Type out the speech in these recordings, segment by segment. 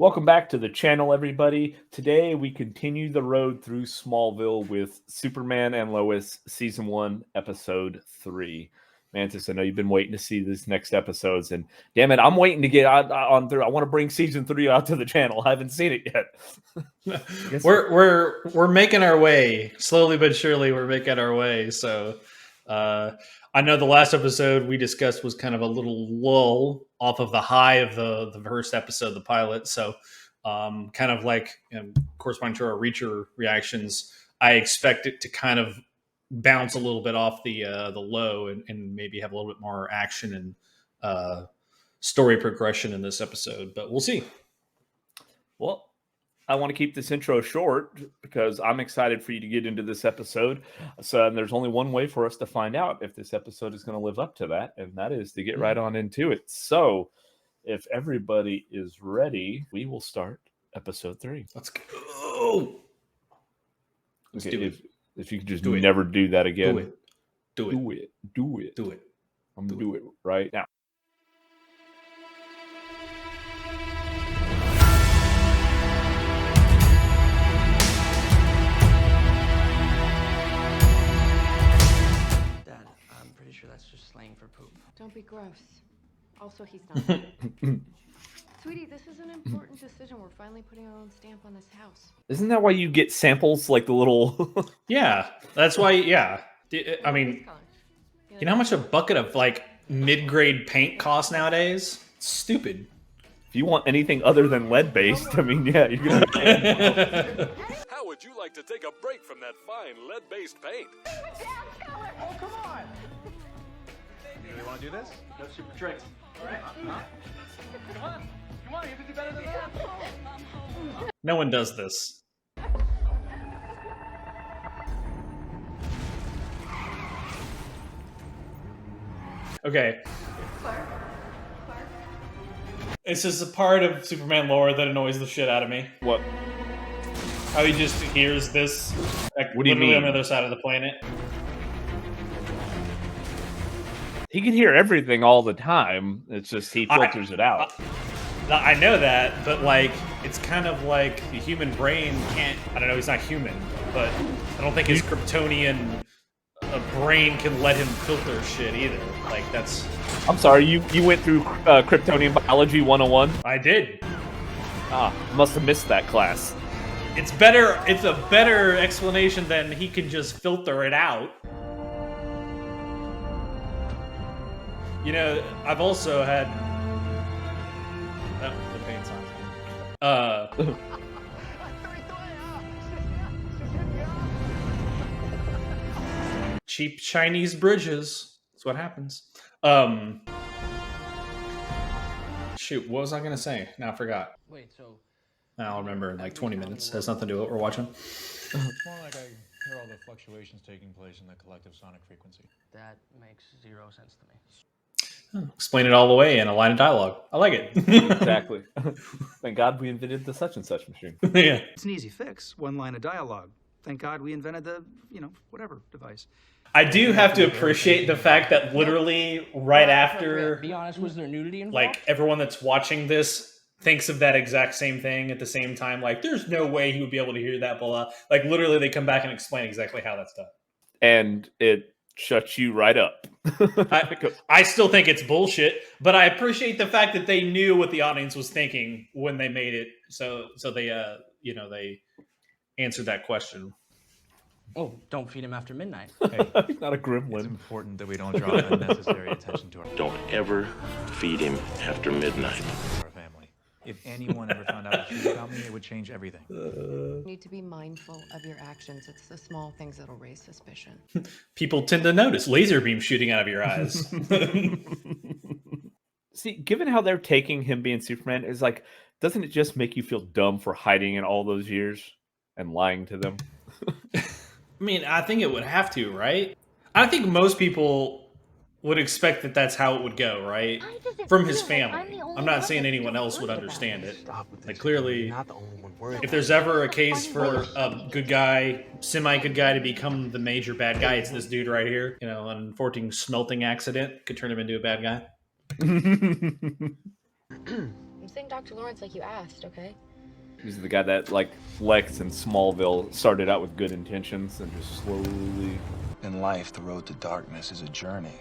Welcome back to the channel, everybody. Today we continue the road through Smallville with Superman and Lois, Season 1, Episode 3. Mantis, I know you've been waiting to see these next episodes, and damn it, I'm waiting to get on through. I want to bring Season 3 out to the channel. I haven't seen it yet. We're making our way slowly but surely. We're making our way. So I know the last episode we discussed was kind of a little lull off of the high of the first episode, the pilot. So kind of like corresponding to our Reacher reactions, I expect it to kind of bounce a little bit off the low and maybe have a little bit more action and story progression in this episode. But we'll see. Well, I want to keep this intro short because I'm excited for you to get into this episode. So there's only one way for us to find out if this episode is going to live up to that, and that is to get right on into it. So if everybody is ready, we will start episode 3. Let's go. Let's do it. If you could just never do that again. Do it. I'm going to do it right now. Sure, that's just slang for poop. Don't be gross. Also, he's not. Sweetie, this is an important decision. We're finally putting our own stamp on this house. Isn't that why you get samples like the little... Yeah, that's why, yeah. I mean, you know how much a bucket of like mid-grade paint costs nowadays? It's stupid. If you want anything other than lead-based, I mean, yeah, you're going to... How would you like to take a break from that fine lead-based paint? Oh, come on! You really want to do this? No super tricks. All right? Come on, you can do better than that. No one does this. Okay. It's just a part of Superman lore that annoys the shit out of me. What? How he just hears this, like, what do you literally mean? on the other side of the planet. He can hear everything all the time. It's just he filters it out. I know that, but like, it's kind of like the human brain can't. I don't know. He's not human, but I don't think his Kryptonian brain can let him filter shit either. Like that's. I'm sorry. You went through Kryptonian Biology 101. I did. Must have missed that class. It's better. It's a better explanation than he can just filter it out. You know, I've also had. Oh, the paint's on. Cheap Chinese bridges. That's what happens. Shoot, what was I gonna say? Now I forgot. Wait, so I'll remember in like 20 minutes. Has nothing to do with what we're watching. It's more like I hear all the fluctuations taking place in the collective sonic frequency. that makes zero sense to me. Explain it all the way in a line of dialogue. I like it. Exactly. Thank God we invented the such and such machine. Yeah. It's an easy fix. One line of dialogue. Thank God we invented the, whatever device. I do have to appreciate the fact that literally right after, Be honest, was there nudity involved? like, everyone that's watching this thinks of that exact same thing at the same time. Like, there's no way he would be able to hear that, blah. Like, literally, they come back and explain exactly how that's done. And it shuts you right up. I still think it's bullshit, but I appreciate the fact that they knew what the audience was thinking when they made it. So they, they answered that question. Oh, don't feed him after midnight. Hey, He's not a it's gremlin. important that we don't draw unnecessary attention to Don't ever feed him after midnight. our family. If anyone ever found out the truth about me, it would change everything. You need to be mindful of your actions. It's the small things that'll raise suspicion. People tend to notice laser beams shooting out of your eyes. See, given how they're taking him being Superman, is like, doesn't it just make you feel dumb for hiding it all those years and lying to them? I mean, I think it would have to, right? I think most people would expect that that's how it would go, right? From his family. I'm not saying anyone else would understand it. Like, clearly, if there's ever a case for a good guy, semi-good guy to become the major bad guy, it's this dude right here. You know, an unfortunate smelting accident could turn him into a bad guy. I'm saying Dr. Lawrence like you asked, okay? He's the guy that, like Lex in Smallville, started out with good intentions and just slowly... In life, the road to darkness is a journey,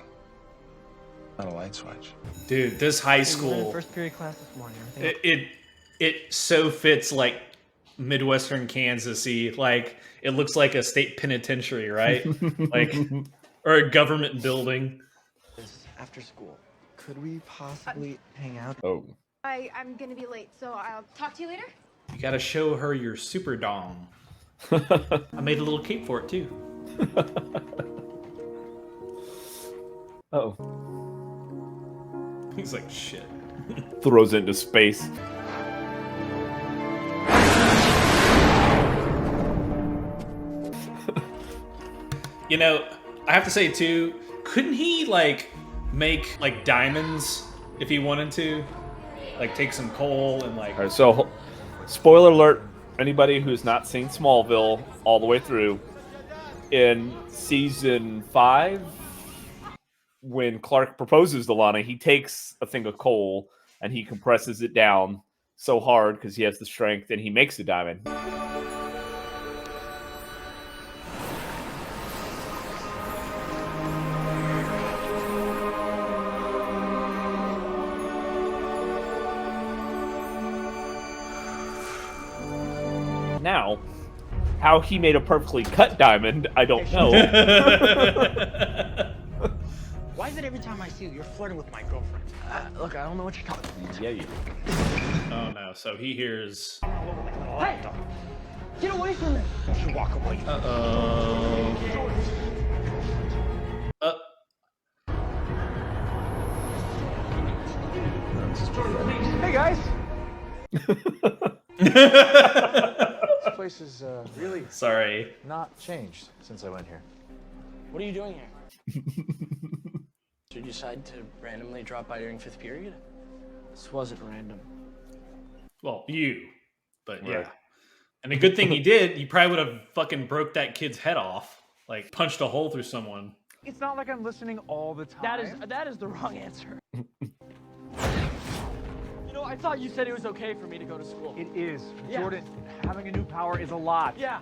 not a light switch. Dude, this high school, First period class this morning. it so fits like Midwestern Kansas-y. Like, it looks like a state penitentiary, right? Like, or a government building. After school. Could we possibly hang out? Oh. I'm gonna be late, so I'll talk to you later. You gotta show her your super dong. I made a little cape for it too. Oh. He's like, shit. Throws it into space. You know, I have to say too, couldn't he like make like diamonds if he wanted to? Like take some coal and like... All right, so spoiler alert, anybody who's not seen Smallville all the way through, in season 5, when Clark proposes to Lana, he takes a thing of coal and he compresses it down so hard because he has the strength, and he makes a diamond. Now, how he made a perfectly cut diamond, I don't know. Why is it every time I see you, you're flirting with my girlfriend? Look, I don't know what you're talking about. Yeah, you. Oh no, so he hears... Hey! Get away from me! You should walk away. Uh-oh. Hey guys! This place is really Sorry. not changed since I went here. What are you doing here? Did you decide to randomly drop by during 5th period? This wasn't random. Well, you. But yeah. Right. And a good thing he did, he probably would have fucking broke that kid's head off. Like, punched a hole through someone. It's not like I'm listening all the time. That is the wrong answer. You know, I thought you said it was okay for me to go to school. It is. Yeah. Jordan, having a new power is a lot. Yeah,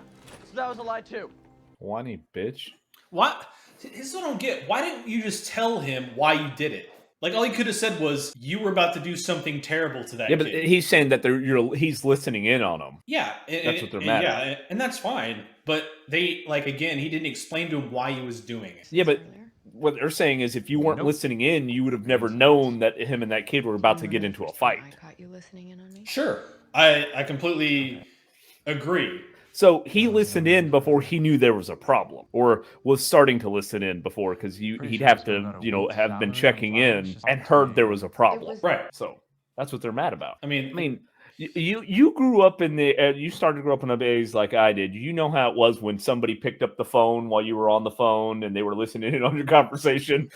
so that was a lie too. Whiny bitch. What? This is what I don't get. Why didn't you just tell him why you did it? Like, all he could have said was, you were about to do something terrible to that Yeah, kid. but he's saying that he's listening in on him. Yeah. That's what they're mad at. Yeah, and that's fine. But they, like, again, he didn't explain to him why he was doing it. Yeah, but what they're saying is if you weren't listening in, you would have never known that him and that kid were about to get into a fight. I caught you listening in on me. Sure. I completely agree. So he listened in before he knew there was a problem, or was starting to listen in before, because he'd have to, have been checking in and heard there was a problem. Right. So that's what they're mad about. I mean, you grew up in you started to grow up in the days like I did. You know how it was when somebody picked up the phone while you were on the phone and they were listening in on your conversation.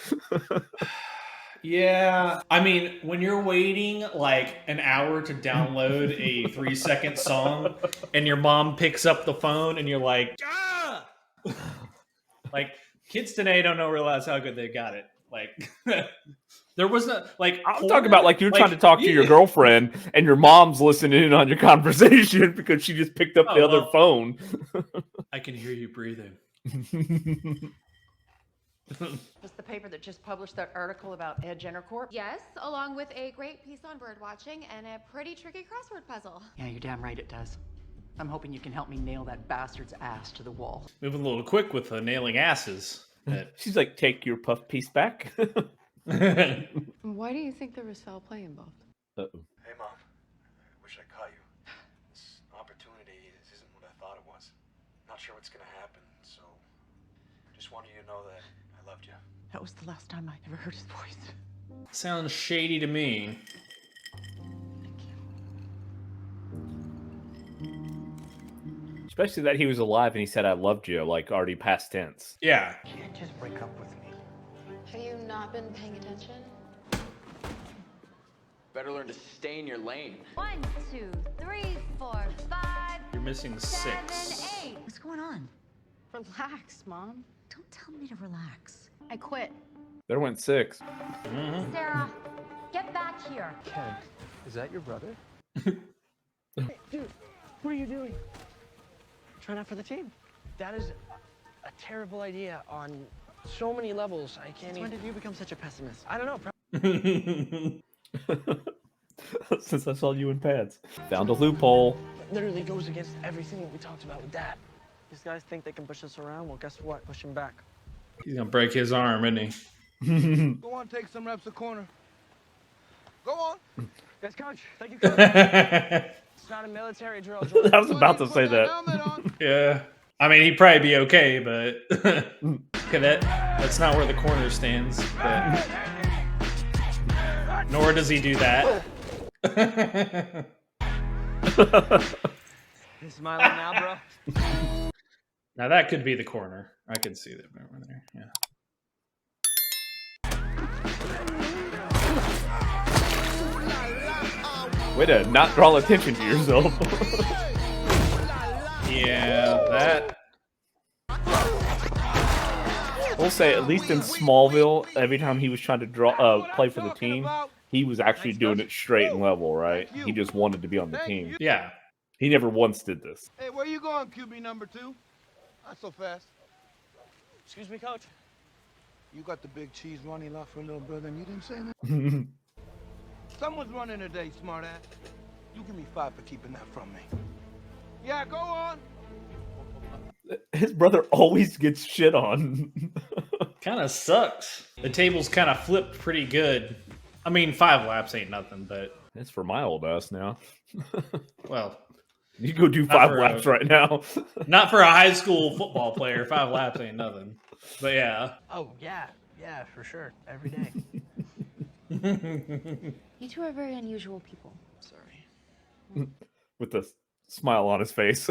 yeah. I mean, when you're waiting like an hour to download a 3-second song and your mom picks up the phone and you're like, ah! Like, kids today don't realize how good they got it. Like, there was not like I'm talking about like you're trying to talk to your girlfriend and your mom's listening in on your conversation because she just picked up the other phone. I can hear you breathing. Was the paper that just published that article about Ed Jenner Corp? Yes, along with a great piece on bird watching and a pretty tricky crossword puzzle. Yeah, you're damn right it does. I'm hoping you can help me nail that bastard's ass to the wall. Moving a little quick with nailing asses. She's like, take your puff piece back. Why do you think there was foul play involved? Uh-oh. Hey, Mom. I wish I caught you. This opportunity isn't what I thought it was. Not sure what's going to happen, so just wanted you to know that I loved you. That was the last time I ever heard his voice. Sounds shady to me. Especially that he was alive and he said, I loved you, like already past tense. Yeah. You can't just break up with me. Have you not been paying attention? Better learn to stay in your lane. 1, 2, 3, 4, 5. You're missing 6. 7, 8. What's going on? Relax, Mom. Don't tell me to relax. I quit. There went 6. Sarah, get back here. Ken, Is that your brother? Hey, dude, what are you doing? Trying out for the team. That is a terrible idea on so many levels. I can't even... When did you become such a pessimist? I don't know. Since I saw you in pads. Found a loophole. It literally goes against everything that we talked about with Dad. These guys think they can push us around. Well, guess what? Push him back. He's gonna break his arm, isn't he? Go on, take some reps a corner. Go on. Yes, Coach. Thank you, Coach. It's not a military drill, Jordan. I was about to say that. Yeah. I mean, he'd probably be okay, but okay, that's not where the corner stands. But... Nor does he do that. You smiling now, bro? Now that could be the corner. I could see that over there. Yeah. Way to not draw attention to yourself. Yeah, that. We'll say, at least in Smallville, every time he was trying to play for the team, he was actually doing it straight and level, right? He just wanted to be on the team. Yeah. He never once did this. Hey, where you going, QB number 2? Not so fast. Excuse me, Coach. You got the big cheese running lot for a little brother, and you didn't say that? Someone's running today, smartass. You give me 5 for keeping that from me. Yeah, go on. His brother always gets shit on. Kind of sucks. The table's kind of flipped pretty good. I mean, 5 laps ain't nothing, but... That's for my old ass now. Well... You go do 5 laps right now. Not for a high school football player. 5 laps ain't nothing. But yeah. Oh, yeah. Yeah, for sure. Every day. You two are very unusual people. Sorry. With a smile on his face.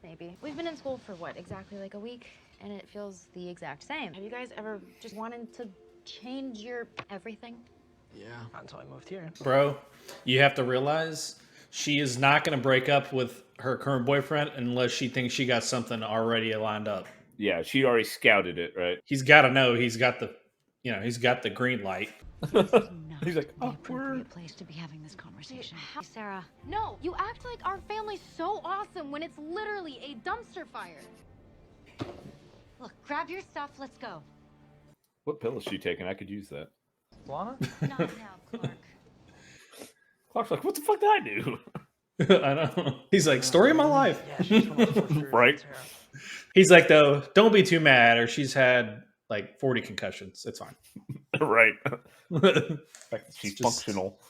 Maybe. We've been in school for what, exactly like a week? And it feels the exact same. Have you guys ever just wanted to change your everything? Yeah. Not until I moved here. Bro, you have to realize she is not going to break up with her current boyfriend unless she thinks she got something already lined up. Yeah, she already scouted it, right? He's got to know he's got the green light. He's like, the appropriate place to be having this conversation. Hey, Sarah. No, you act like our family's so awesome when it's literally a dumpster fire. Look, grab your stuff. Let's go. What pill is she taking? I could use that. Lana? Not now, Clark. Clark's like, what the fuck did I do? I know. He's like, story of my life. Yeah, she's one of the first Right? He's like, though, don't be too mad, or she's had like 40 concussions. It's fine. Right. She's just functional.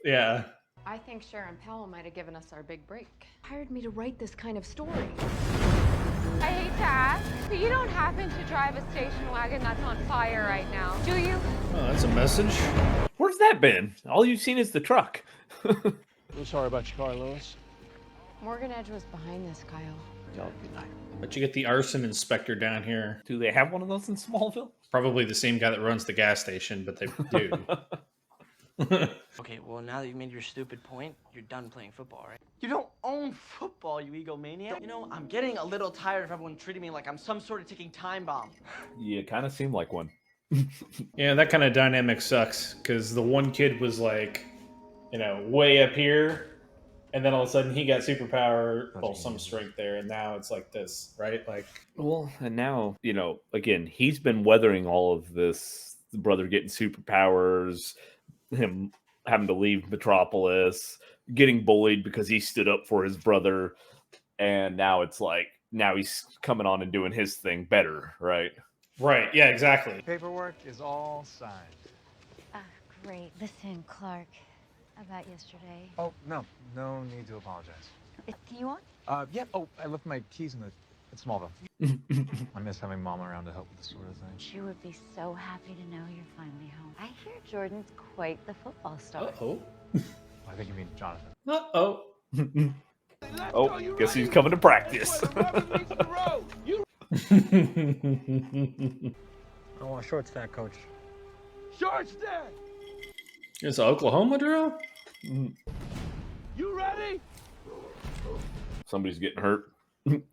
Yeah. I think Sharon Powell might have given us our big break. Hired me to write this kind of story. I hate to ask, but you don't happen to drive a station wagon that's on fire right now, do you? Oh, that's a message. Where's that been? All you've seen is the truck. I'm sorry about your car, Lois. Morgan Edge was behind this, Kyle. Y'all good night. But you get the arson inspector down here. Do they have one of those in Smallville? Probably the same guy that runs the gas station, but they do. Okay, well, now that you've made your stupid point, you're done playing football, right? You don't own football, you egomaniac. You know, I'm getting a little tired of everyone treating me like I'm some sort of ticking time bomb. Yeah, it kind of seemed like one. Yeah, that kind of dynamic sucks, because the one kid was like, way up here, and then all of a sudden he got superpower, well, some strength there, and now it's like this, right? Like, well, and now, again, he's been weathering all of this. The brother getting superpowers, him having to leave Metropolis, getting bullied because he stood up for his brother, and now it's like, now he's coming on and doing his thing better, right? Right, yeah, exactly. Paperwork is all signed. Great. Listen, Clark, about yesterday. Oh, no need to apologize. Can you on? Yeah. Oh, I left my keys in Smallville. I miss having Mom around to help with this sort of thing. She would be so happy to know you're finally home. I hear Jordan's quite the football star. Uh-oh. I think you mean Jonathan. Uh-oh. Oh, guess he's coming to practice. I want a short stack, coach. Short stack! It's an Oklahoma drill? You ready? Somebody's getting hurt. That's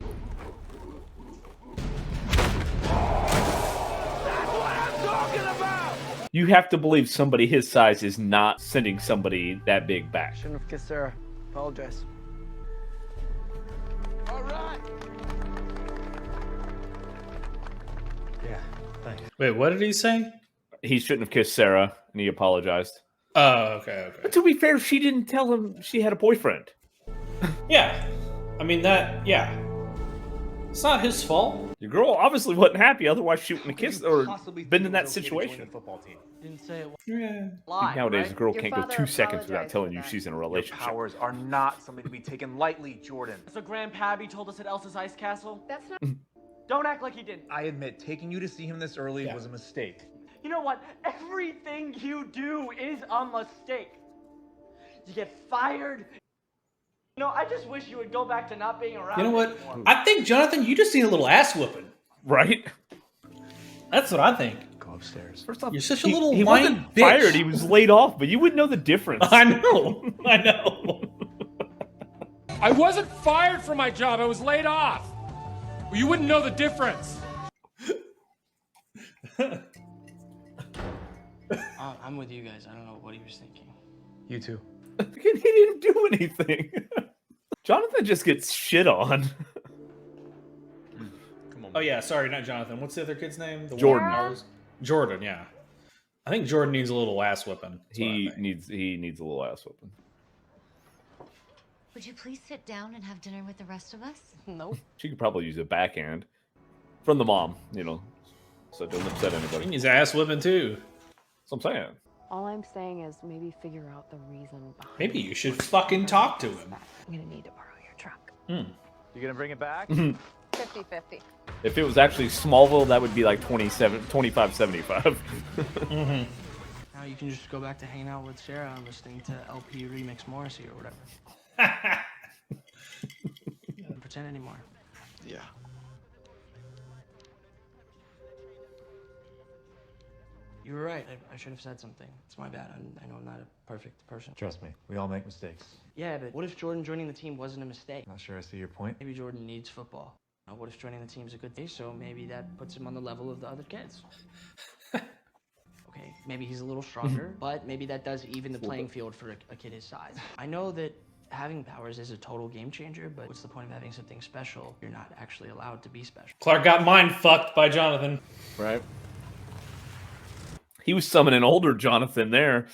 what I'm talking about! You have to believe somebody his size is not sending somebody that big back. Shouldn't have kissed Sarah. Apologize. All right. Yeah, thanks. Wait, what did he say? He shouldn't have kissed Sarah, and he apologized. Oh, okay. But to be fair, she didn't tell him she had a boyfriend. Yeah. I mean, yeah. It's not his fault. Your girl obviously wasn't happy, otherwise she wouldn't have kissed or been in that situation. Didn't say it. Yeah. Lie, Nowadays, right? a girl Your can't go father 2 seconds without apologized telling for you that. she's in a Your relationship. powers are not something to be taken lightly, Jordan. So Grandpappy told us at Elsa's Ice Castle. That's not. Don't act like he didn't. I admit, taking you to see him this early was a mistake. You know what? Everything you do is a mistake. You get fired. You know, I just wish you would go back to not being around. You know what? anymore. I think, Jonathan, you just need a little ass whooping. Right? That's what I think. Go upstairs. First off, You're such a little he whiny wasn't bitch. fired. He was laid off, but you wouldn't know the difference. I know. I wasn't fired from my job. I was laid off. Well, you wouldn't know the difference. I'm with you guys. I don't know what he was thinking. You too. He didn't do anything. Jonathan just gets shit on. Come on. Oh yeah, sorry, not Jonathan. What's the other kid's name? The Jordan. one- Jordan, yeah. I think Jordan needs a little ass whipping. He needs a little ass whipping. Would you please sit down and have dinner with the rest of us? Nope. She could probably use a backhand from the mom, you know, so it doesn't upset He anybody. needs ass whipping too. That's what I'm saying. All I'm saying is maybe figure out the reason behind Maybe you should fucking talk to him. I'm gonna need to borrow your truck. You gonna bring it back? 50-50. If it was actually Smallville, that would be like 25-75. Now you can just go back to hanging out with Sarah and listening to LP Remix Morrissey or whatever. Don't pretend anymore. Yeah. You were right. I should have said something. It's my bad. I know I'm not a perfect person. Trust me, we all make mistakes. Yeah, but what if Jordan joining the team wasn't a mistake? Not sure I see your point. Maybe Jordan needs football. What if joining the team's a good thing? So maybe that puts him on the level of the other kids. Okay, maybe he's a little stronger, but maybe that does even the playing field for a kid his size. I know that having powers is a total game changer, but what's the point of having something special? You're not actually allowed to be special. Clark got mind fucked by Jonathan. Right. He was summoning older Jonathan there.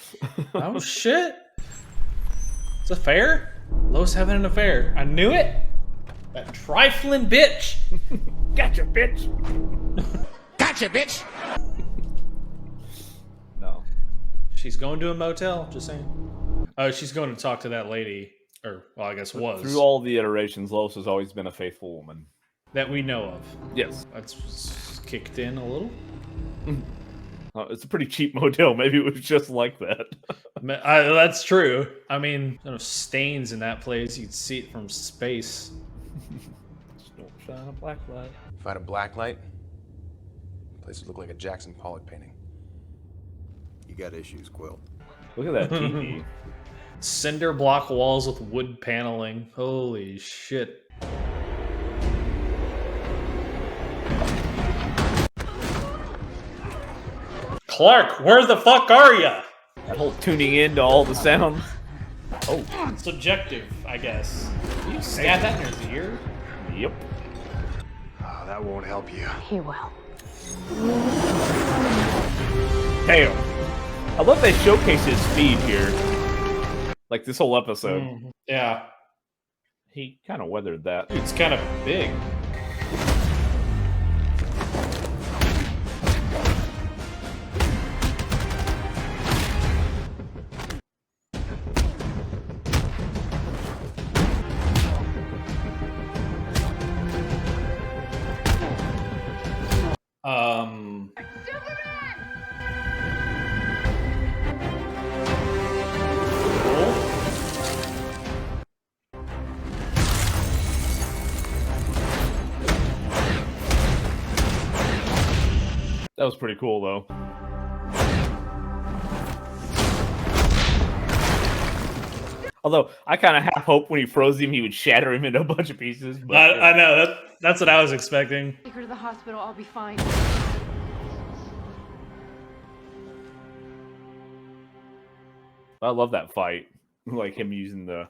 Oh shit. It's a affair? Lois having an affair. I knew it. That trifling bitch. Gotcha, bitch. Gotcha, bitch. No. She's going to a motel, just saying. Oh, she's going to talk to that lady. Or, well, I guess was. Through all the iterations, Lois has always been a faithful woman. That we know of. Yes. That's kicked in a little. It's a pretty cheap motel. Maybe it was just like that. That's true. I mean, there are stains in that place. You can see it from space. Just don't shine a black light. If I had a black light, the place would look like a Jackson Pollock painting. You got issues, Quill. Look at that TV. Cinder block walls with wood paneling. Holy shit. Clark, where the fuck are ya? That whole tuning in to all the sounds. Oh. Subjective, I guess. You stab that in his ear? Yep. Oh, that won't help you. He will. Damn. I love they showcase his speed here. Like this whole episode. Yeah. He kind of weathered that. It's kind of big. That was pretty cool, though. Although, I kind of half hoped when he froze him, he would shatter him into a bunch of pieces. But, I know. That's what I was expecting. Take her to the hospital. I'll be fine. I love that fight. Like him using the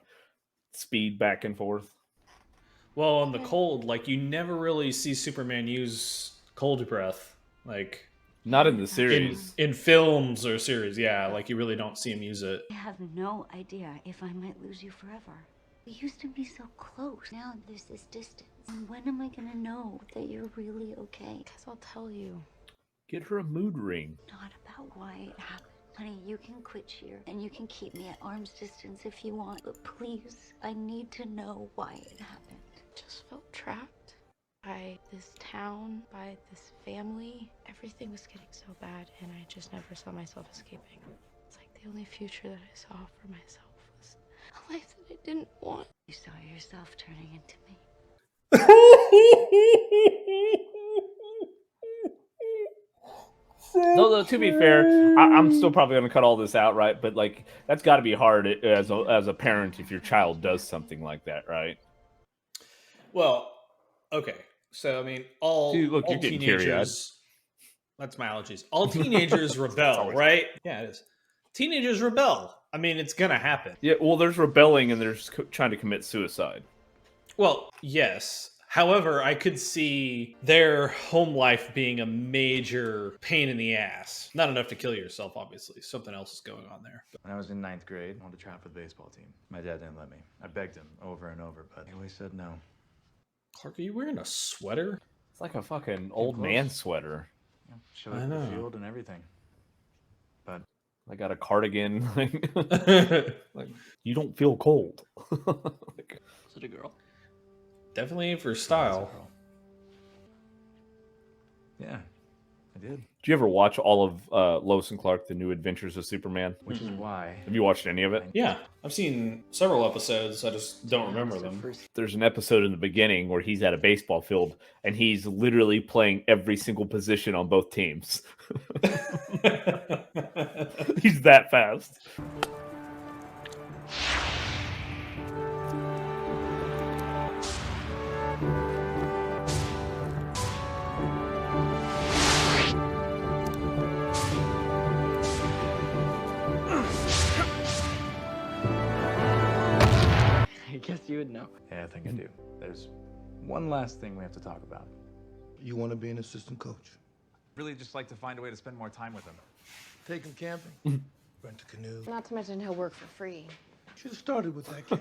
speed back and forth. Well, on the cold, like you never really see Superman use cold breath, like not in the series, in films or series. Yeah, like you really don't see him use it. I have no idea if I might lose you forever. We used to be so close. Now there's this distance. And when am I gonna know that you're really okay? Guess I'll tell you. Get her a mood ring. Not about why it happened. Honey, you can quit here and you can keep me at arm's distance if you want, but please, I need to know why it happened. Just felt trapped by this town, by this family. Everything was getting so bad, and I just never saw myself escaping. It's like the only future that I saw for myself was a life that I didn't want. You saw yourself turning into me. No, to be fair, I'm still probably going to cut all this out, right? But like, that's got to be hard as a parent if your child does something like that, right? Well, okay. So I mean, all Dude, look, all you're getting teenagers. That's my allergies. All teenagers rebel, right? Yeah, it is. Teenagers rebel. I mean, it's gonna happen. Yeah. Well, there's rebelling and there's trying to commit suicide. Well, yes. However, I could see their home life being a major pain in the ass. Not enough to kill yourself, obviously. Something else is going on there. When I was in 9th grade, I wanted to try out for the baseball team. My dad didn't let me. I begged him over and over, but he always said no. Clark, are you wearing a sweater? It's like a fucking old man sweater. Yeah, showed up the field and everything. But I got a cardigan. Like, you don't feel cold. Is it a girl? Definitely for style. Yeah, I did. Did you ever watch all of Lois and Clark, The New Adventures of Superman? Which is why. Have you watched any of it? Yeah, I've seen several episodes. I just don't remember them. There's an episode in the beginning where he's at a baseball field and he's literally playing every single position on both teams. He's that fast. I guess you would know. Yeah, I think I do. There's one last thing we have to talk about. You want to be an assistant coach? Really just like to find a way to spend more time with him. Take him camping? Rent a canoe? Not to mention he'll work for free. Should have started with that kid.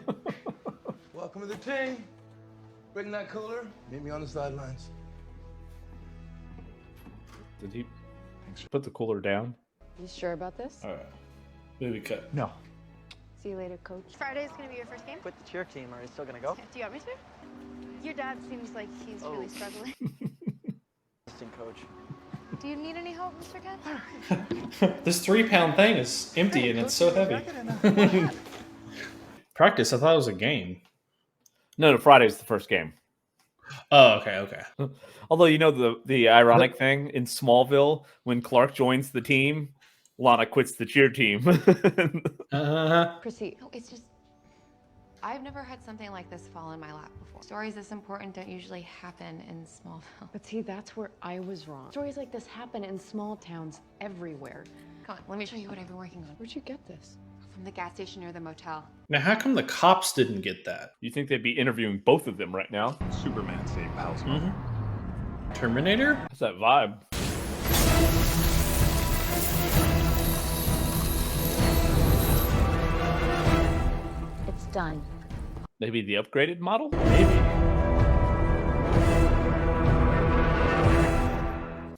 Welcome to the team. Bring that cooler. Meet me on the sidelines. Did he put the cooler down? You sure about this? All right. Movie cut. No. See you later, coach. Friday's gonna be your first game? Quit the cheer team. Are you still gonna go? Do you want me to? Your dad seems like he's really struggling. Assistant coach. Do you need any help, Mr. Ken? This 3-pound thing is empty and it's so heavy. Practice, I thought it was a game. No, Friday's the first game. Oh, okay. Although, you know, the ironic thing in Smallville, when Clark joins the team, Lana quits the cheer team. Proceed. No, it's just, I've never had something like this fall in my lap before. Stories this important don't usually happen in Smallville. But see, that's where I was wrong. Stories like this happen in small towns everywhere. Come on, let me show you what I've been working on. Where'd you get this? From the gas station near the motel. Now, how come the cops didn't get that? You think they'd be interviewing both of them right now? Superman saved Pal's Terminator? That's that vibe. It's done. Maybe the upgraded model? Maybe.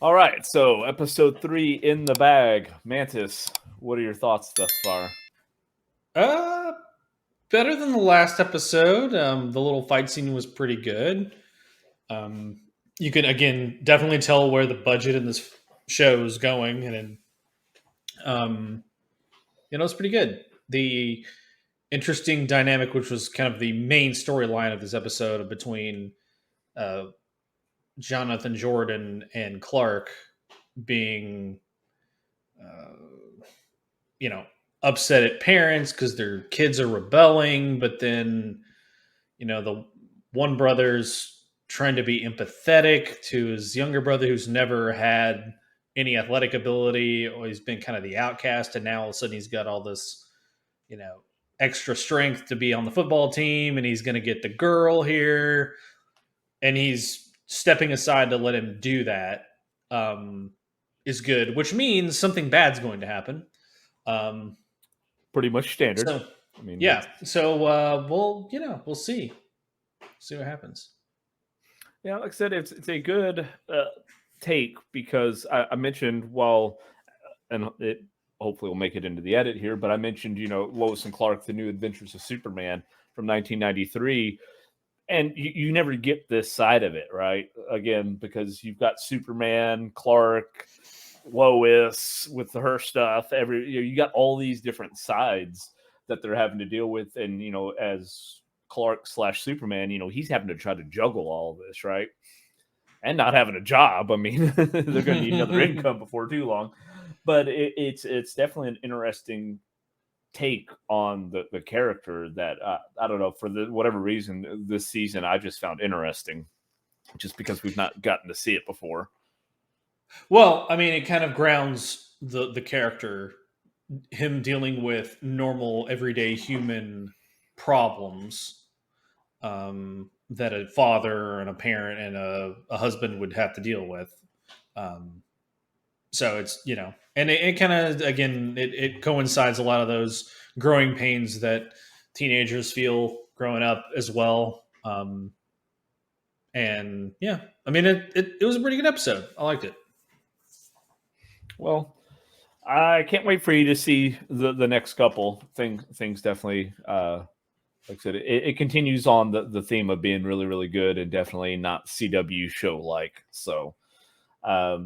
All right, so episode 3 in the bag. Mantis, what are your thoughts thus far? Better than the last episode. The little fight scene was pretty good. You can, again, definitely tell where the budget in this show is going. And it's pretty good. The interesting dynamic, which was kind of the main storyline of this episode between Jonathan Jordan and Clark being, upset at parents because their kids are rebelling, but then, the one brother's trying to be empathetic to his younger brother who's never had any athletic ability, or he's been kind of the outcast, and now all of a sudden he's got all this extra strength to be on the football team, and he's going to get the girl here, and he's stepping aside to let him do that, is good, which means something bad's going to happen. Pretty much standard. So, I mean, yeah. So we'll see what happens. Yeah, like I said, it's a good take because I mentioned, and it hopefully will make it into the edit here, but I mentioned, Lois and Clark, The New Adventures of Superman from 1993, and you never get this side of it, right? Again, because you've got Superman, Clark, Lois with her stuff. You got all these different sides that they're having to deal with, and as Clark/Superman, he's having to try to juggle all of this, right? And not having a job. I mean, they're going to need another income before too long. But it's definitely an interesting take on the character that I don't know, for whatever reason this season I just found interesting, just because we've not gotten to see it before. Well, I mean, it kind of grounds the character, him dealing with normal, everyday human problems that a father and a parent and a husband would have to deal with. So it's, and it kind of, again, it coincides a lot of those growing pains that teenagers feel growing up as well. And yeah, I mean, it was a pretty good episode. I liked it. Well, I can't wait for you to see the next couple things. Definitely, like I said, it continues on the theme of being really, really good, and definitely not CW show like. So, I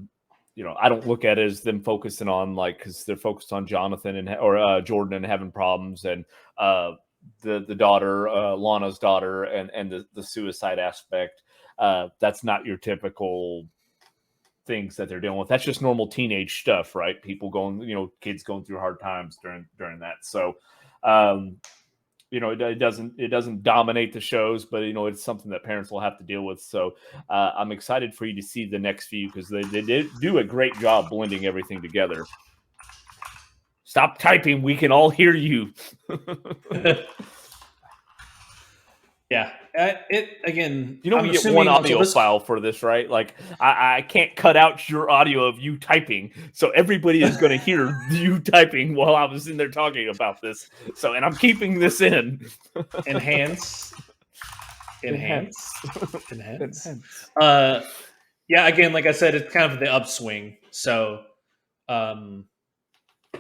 don't look at it as them focusing on, because they're focused on Jonathan or Jordan and having problems, and the daughter, Lana's daughter, and the suicide aspect. That's not your typical things that they're dealing with. That's just normal teenage stuff, right? People going, kids going through hard times during that. So, it doesn't dominate the shows, but it's something that parents will have to deal with. So I'm excited for you to see the next few, because they did do a great job blending everything together. Stop typing. We can all hear you. Yeah. Again, we get one audio file for this, right? Like, I can't cut out your audio of you typing, so everybody is going to hear you typing while I was in there talking about this. So, and I'm keeping this in. Enhance. Yeah, again, like I said, it's kind of the upswing. So, I'm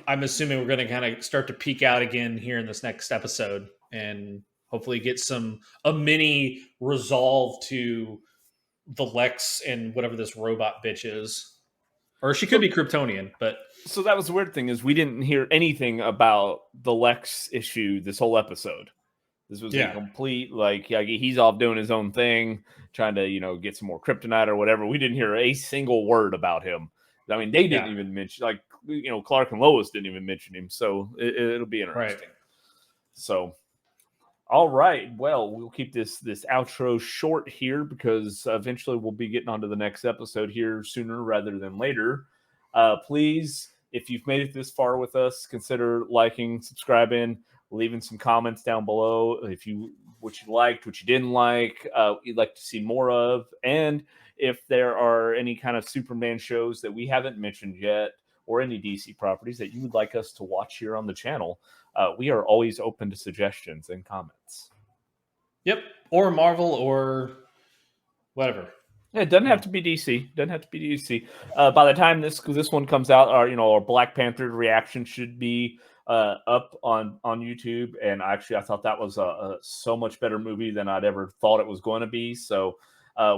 assuming we're going to kind of start to peak out again here in this next episode, and hopefully get a mini resolve to the Lex and whatever this robot bitch is. Or she could be Kryptonian, but... So that was the weird thing, is we didn't hear anything about the Lex issue this whole episode. This was a complete, he's off doing his own thing, trying to, get some more kryptonite or whatever. We didn't hear a single word about him. I mean, they didn't even mention, Clark and Lois didn't even mention him. So it'll be interesting. Right. So... All right. Well, we'll keep this outro short here, because eventually we'll be getting on to the next episode here sooner rather than later. Please, if you've made it this far with us, consider liking, subscribing, leaving some comments down below what you liked, what you didn't like, you'd like to see more of, and if there are any kind of Superman shows that we haven't mentioned yet, or any DC properties that you would like us to watch here on the channel. We are always open to suggestions and comments. Yep. Or Marvel or whatever. Yeah, it doesn't have to be DC. By the time this one comes out, our Black Panther reaction should be up on YouTube. And actually, I thought that was a so much better movie than I'd ever thought it was going to be. So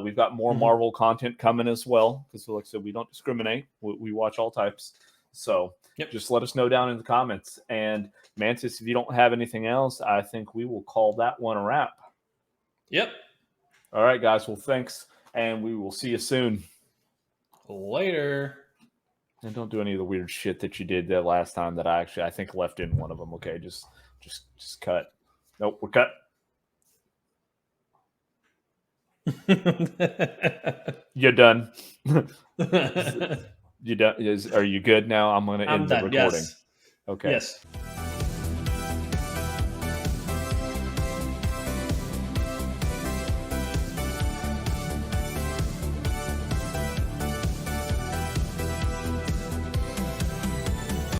we've got more Marvel content coming as well. Because like I said, we don't discriminate. We watch all types. So just let us know down in the comments. And Mantis, if you don't have anything else, I think we will call that one a wrap. Yep. All right, guys. Well, thanks. And we will see you soon. Later. And don't do any of the weird shit that you did that last time that I think left in one of them. Okay, just cut. Nope, we're cut. You're done. You done? Are you good now? I'm going to end the recording. Yes. Okay. Yes.